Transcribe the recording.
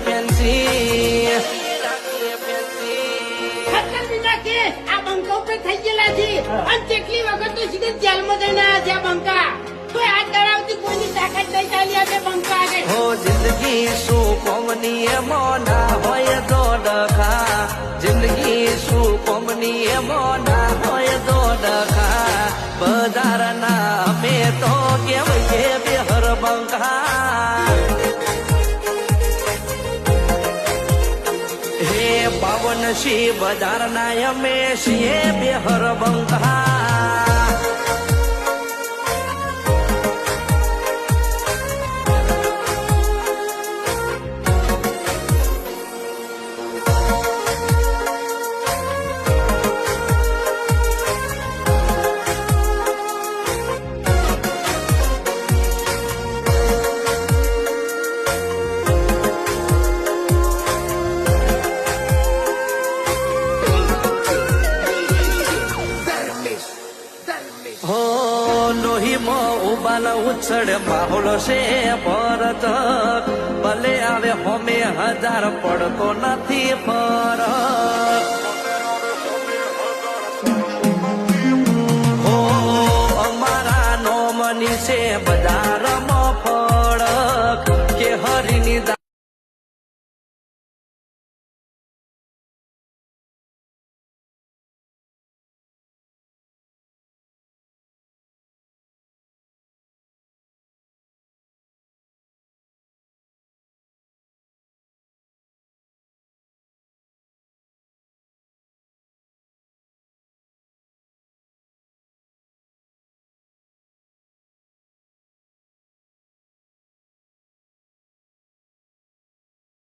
fancy આ બંકા ઉપર થઈ ગયેલા છે અને કેટલી વખત તો સીધે જેલમાં જઈને આવ્યા છે આ બંકા તો આ તળાવથી કોઈની તાકાત નહીં ચાલી આપે બંકા આગળ હો જિંદગી શું કોમની એમાં ના હોય તો ડખા જિંદગી શું કોમની એમાં ના હોય તો ડખા બજારના અમે તો કેવઈએ બેહર બંકા હે પાવન શી બજારના અમે છીએ બેહર બંકા હો લોહીમાં ઉબાલ ઉછળ માહોલ છે પરત ભલે આવે હોમે હજાર પડતો નથી ફરક હો અમારા નોમની છે બજારમાં ફળક કે હરીની